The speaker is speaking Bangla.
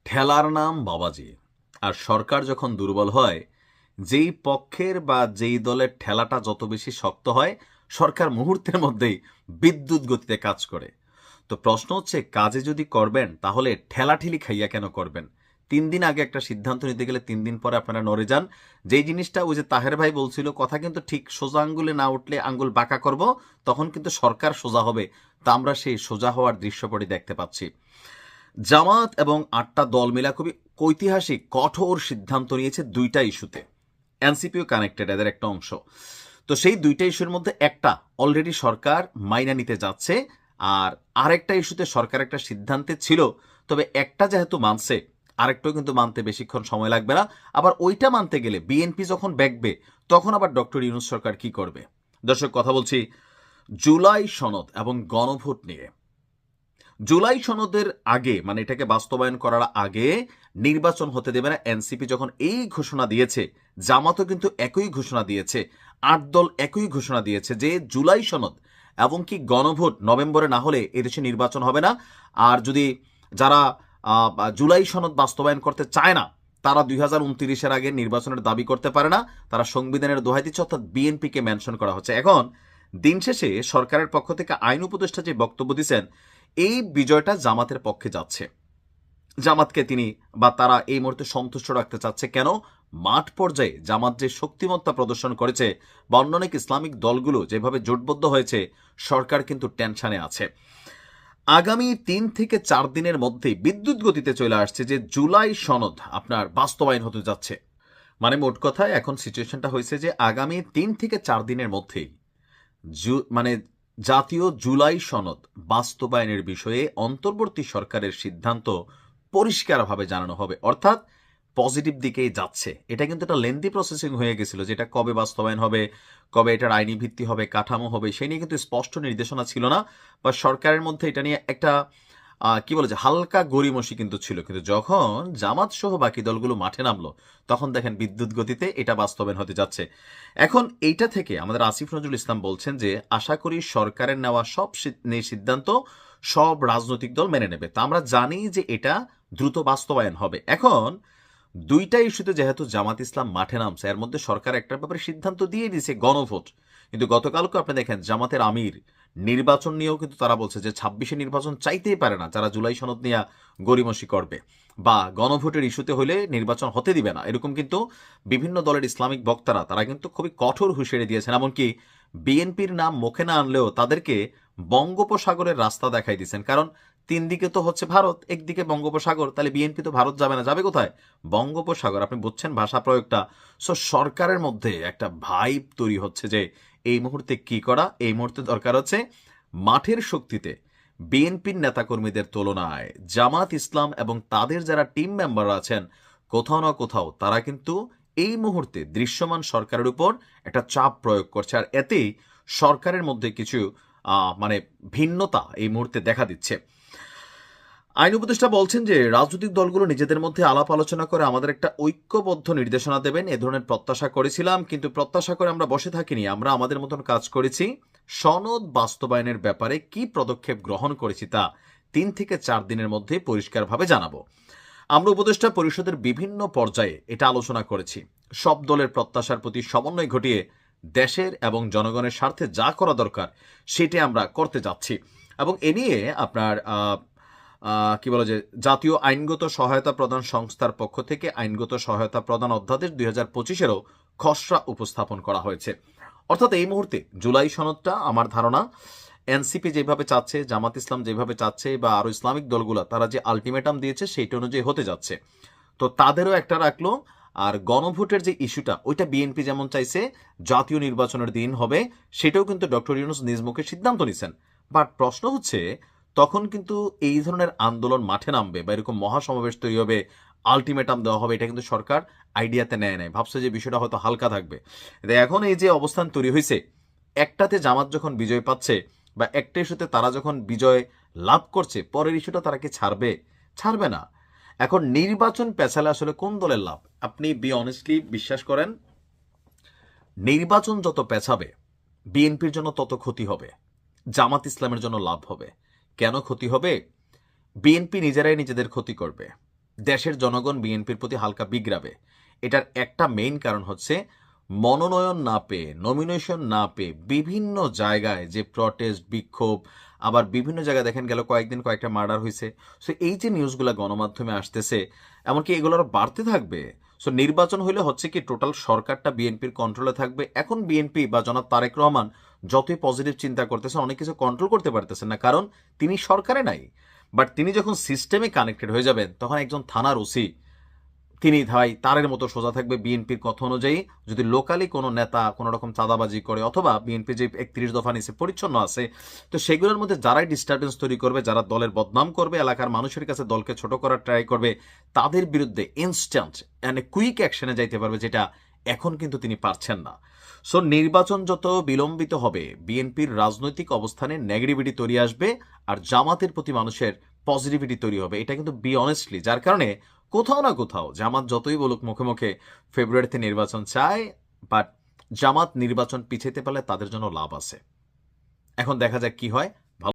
ঠেলার নাম বাবাজি। আর সরকার যখন দুর্বল হয়, যেই পক্ষের বা যেই দলের ঠেলাটা যত বেশি শক্ত হয়, সরকার মুহূর্তের মধ্যেই বিদ্যুৎ গতিতে কাজ করে। তো প্রশ্ন হচ্ছে, কাজে যদি করবেন তাহলে ঠেলাঠেলি খাইয়া কেন করবেন? 3 দিন আগে একটা সিদ্ধান্ত নিতে গেলে 3 দিন পরে আপনারা নড়ে যান। যেই জিনিসটা ওই যে তাহের ভাই বলছিল, কথা কিন্তু ঠিক, সোজা আঙ্গুলে না উঠলে আঙ্গুল বাঁকা করব, তখন কিন্তু সরকার সোজা হবে। তা আমরা সেই সোজা হওয়ার দৃশ্যপটই দেখতে পাচ্ছি। জামাত এবং 8টা দল মিলা খুবই ঐতিহাসিক কঠোর সিদ্ধান্ত নিয়েছে 2টা ইস্যুতে। এনসিপিও কানেক্টেড, এদের একটা অংশ। তো সেই 2টা ইস্যুর মধ্যে একটা অলরেডি সরকার মাইনা নিতে যাচ্ছে, আর আরেকটা ইস্যুতে সরকার একটা সিদ্ধান্তে ছিল, তবে একটা যেহেতু মানছে, আরেকটাও কিন্তু মানতে বেশিক্ষণ সময় লাগবে না। আবার ওইটা মানতে গেলে বিএনপি যখন ব্যাকবে, তখন আবার ডক্টর ইউনূস সরকার কি করবে? দর্শক, কথা বলছি জুলাই সনদ এবং গণভোট নিয়ে। জুলাই সনদের আগে, মানে এটাকে বাস্তবায়ন করার আগে নির্বাচন হতে দেবে না এনসিপি যখন এই ঘোষণা দিয়েছে, জামাতও কিন্তু একই ঘোষণা দিয়েছে, 8 দল একই ঘোষণা দিয়েছে যে জুলাই সনদ এবং কি গণভোট নভেম্বরে না হলে এদেশে নির্বাচন হবে না। আর যদি যারা জুলাই সনদ বাস্তবায়ন করতে চায় না, তারা 2029-এর আগে নির্বাচনের দাবি করতে পারে না, তারা সংবিধানের দোহাই দিচ্ছে, অর্থাৎ বিএনপিকে মেনশন করা হচ্ছে। এখন দিন শেষে সরকারের পক্ষ থেকে আইন উপদেষ্টা যে বক্তব্য দিচ্ছেন, এই বিজয়টা জামাতের পক্ষে যাচ্ছে। জামাতকে তিনি বা তারা এই মুহূর্তে সন্তুষ্ট রাখতে চাচ্ছে। কেন? মাঠ পর্যায়ে জামাত যে শক্তিমত্তা প্রদর্শন করেছে বা অন্যান্য ইসলামিক দলগুলো যেভাবে জোটবদ্ধ হয়েছে, সরকার কিন্তু টেনশনে আছে। আগামী 3 থেকে 4 দিনের মধ্যেই বিদ্যুৎ গতিতে চলে আসছে যে জুলাই সনদ আপনার বাস্তবায়ন হতে যাচ্ছে। মানে মোট কথায় এখন সিচুয়েশনটা হয়েছে যে আগামী 3 থেকে 4 দিনের মধ্যেই মানে জাতীয় জুলাই সনদ বাস্তবায়নের বিষয়ে অন্তর্বর্তী সরকারের সিদ্ধান্ত পরিষ্কারভাবে জানানো হবে, অর্থাৎ পজিটিভ দিকেই যাচ্ছে। এটা কিন্তু একটা লেন্দি প্রসেসিং হয়ে গেছিল, যেটা কবে বাস্তবায়ন হবে, কবে এটার আইনি ভিত্তি হবে, কাঠামো হবে, সেই নিয়ে কিন্তু স্পষ্ট নির্দেশনা ছিল না, বা সরকারের মধ্যে এটা নিয়ে একটা কি বলে যে হালকা গড়িমসি কিন্তু ছিল। কিন্তু যখন জামাত সহ বাকি দলগুলো মাঠে নামলো, তখন দেখেন বিদ্যুৎ গতিতে এটা বাস্তবায়ন হতে যাচ্ছে। এখন এইটা থেকে আমাদের আসিফ নজরুল ইসলাম বলছেন যে আশা করি সরকারের নেওয়া সব সিদ্ধান্ত সব রাজনৈতিক দল মেনে নেবে। তা আমরা জানি যে এটা দ্রুত বাস্তবায়ন হবে। এখন 2টা ইস্যুতে যেহেতু জামাত ইসলাম মাঠে নামছে, এর মধ্যে সরকার একটার ব্যাপারে সিদ্ধান্ত দিয়ে দিয়েছে, গণভোট। কিন্তু গতকালকে আপনি দেখেন জামাতের আমির নির্বাচন নিয়েও কিন্তু তারা বলছে যে 26-এ নির্বাচন চাইতেই পারে না যারা জুলাই সনদ নিয়ে গড়িমসি করবে, বা গণভোটের ইস্যুতে হলে নির্বাচন হতে দিবে না, এরকম কিন্তু বিভিন্ন দলের ইসলামিক বক্তারা তারা কিন্তু খুবই কঠোর হুঁশিয়ারি দিয়েছেন। এমনকি বিএনপির নাম মুখে না আনলেও তাদেরকে বঙ্গোপসাগরের রাস্তা দেখাই দিয়েছেন। কারণ 3 দিকে তো হচ্ছে ভারত, একদিকে বঙ্গোপসাগর, তাহলে বিএনপি তো ভারত যাবে না, যাবে কোথায়? বঙ্গোপসাগর। আপনি বুঝছেন ভাষা প্রয়োগটা? সো সরকারের মধ্যে একটা ভাইব তৈরি হচ্ছে যে এই মুহূর্তে কি করা, এই মুহূর্তে দরকার হচ্ছে মাঠের শক্তিতে বিএনপির নেতাকর্মীদের তুলনায় জামাত ইসলাম এবং তাদের যারা টিম মেম্বার আছেন, কোথাও না কোথাও তারা কিন্তু এই মুহূর্তে দৃশ্যমান সরকারের উপর একটা চাপ প্রয়োগ করছে, আর এতেই সরকারের মধ্যে কিছু মানে ভিন্নতা এই মুহূর্তে দেখা দিচ্ছে। আইন উপদেষ্টা বলছেন যে রাজনৈতিক দলগুলো নিজেদের মধ্যে আলাপ আলোচনা করে আমাদের একটা ঐক্যবদ্ধ নির্দেশনা দেবেন, এ ধরনের প্রত্যাশা করেছিলাম, কিন্তু প্রত্যাশা করে আমরা বসে থাকিনি, আমরা আমাদের মতন কাজ করেছি। সনদ বাস্তবায়নের ব্যাপারে কি পদক্ষেপ গ্রহণ করেছি তা 3 থেকে 4 দিনের মধ্যে পরিষ্কারভাবে জানাবো। আমরা উপদেষ্টা পরিষদের বিভিন্ন পর্যায়ে এটা আলোচনা করেছি, সব দলের প্রত্যাশার প্রতি সমন্বয় ঘটিয়ে দেশের এবং জনগণের স্বার্থে যা করা দরকার সেটা আমরা করতে যাচ্ছি। এবং এ নিয়ে আপনার কি বলে যে জাতীয় আইনগত সহায়তা প্রদান সংস্থার পক্ষ থেকে আইনগত সহায়তা প্রদান অধ্যাদেশ 2025-এরও খসড়া উপস্থাপন করা হয়েছে। অর্থাৎ এই মুহূর্তে জুলাই সনদটা আমার ধারণা এনসিপি যেভাবে চাচ্ছে, জামাত ইসলাম যেভাবে চাচ্ছে, বা আরো ইসলামিক দলগুলো তারা যে আলটিমেটাম দিয়েছে সেইটা অনুযায়ী হতে যাচ্ছে। তো তাদেরও একটা রাখলো। আর গণভোটের যে ইস্যুটা, ওইটা বিএনপি যেমন চাইছে জাতীয় নির্বাচনের দিন হবে, সেটাও কিন্তু ডক্টর ইউনূস নিজ মুখে সিদ্ধান্ত নিছেন। বাট প্রশ্ন হচ্ছে, তখন কিন্তু এই ধরনের আন্দোলন মাঠে নামবে বা এরকম মহাসমাবেশ তৈরি হবে, আলটিমেটাম দেওয়া হবে, এটা কিন্তু সরকার আইডিয়াতে নেয় নাই, ভাবছে যে বিষয়টা হয়তো হালকা থাকবে। এখন এই যে অবস্থান তৈরি হয়েছে, একটাতে জামাত যখন বিজয় পাচ্ছে বা একটা ইস্যুতে তারা যখন বিজয় লাভ করছে, পরের ইস্যুটা তারা কি ছাড়বে? ছাড়বে না। এখন নির্বাচন পেছালে আসলে কোন দলের লাভ? আপনি বি অনেস্টলি বিশ্বাস করেন, নির্বাচন যত পেছাবে বিএনপির জন্য তত ক্ষতি হবে, জামাত ইসলামের জন্য লাভ হবে। কেন ক্ষতি হবে? বিএনপি নিজেরাই নিজেদের ক্ষতি করবে, দেশের জনগণ বিএনপির প্রতি হালকা বিগড়াবে। এটার একটা মেইন কারণ হচ্ছে মনোনয়ন না পেয়ে, নমিনেশন না পেয়ে বিভিন্ন জায়গায় যে প্রটেস্ট, বিক্ষোভ, আবার বিভিন্ন জায়গায় দেখেন গেল কয়েকদিন কয়েকটা মার্ডার হয়েছে। সো এই যে নিউজগুলো গণমাধ্যমে আসতেছে, এমনকি এগুলো আরো বাড়তে থাকবে। সো নির্বাচন হইলে হচ্ছে কি টোটাল সরকারটা বিএনপির কন্ট্রোলে থাকবে। এখন বিএনপি বা জনাব তারেক রহমান যতই পজিটিভ চিন্তা করতেছে, অনেক কিছু কন্ট্রোল করতে পারতেছেন না, কারণ তিনি সরকারে নাই। বাট তিনি যখন সিস্টেমে কানেক্টেড হয়ে যাবেন, তখন একজন থানার ওসি তিনি ভাই তারের মতো সোজা থাকবে বিএনপির কথা অনুযায়ী। যদি লোকালি কোনো নেতা কোনো রকম চাঁদাবাজি করে, অথবা বিএনপি যে 31 দফা নিচে পরিচ্ছন্ন আছে, তো সেগুলোর মধ্যে যারাই ডিস্টারবেন্স তৈরি করবে, যারা দলের বদনাম করবে, এলাকার মানুষের কাছে দলকে ছোট করার ট্রাই করবে, তাদের বিরুদ্ধে ইনস্ট্যান্ট এন্ড কুইক অ্যাকশনে যাইতে পারবে, যেটা এখন কিন্তু তিনি পারছেন না। সো নির্বাচন যত বিলম্বিত হবে, বিএনপির রাজনৈতিক অবস্থানে নেগেটিভিটি তৈরি আসবে, আর জামাতের প্রতি মানুষের পজিটিভিটি তৈরি হবে। এটা কিন্তু বি অনেস্টলি, যার কারণে কোথাও না কোথাও জামাত যতই বলুক মুখে মুখে ফেব্রুয়ারিতে নির্বাচন চায়, বাট জামাত নির্বাচন পিছাইতে পারলে তাদের জন্য লাভ আছে। এখন দেখা যাক কি হয়।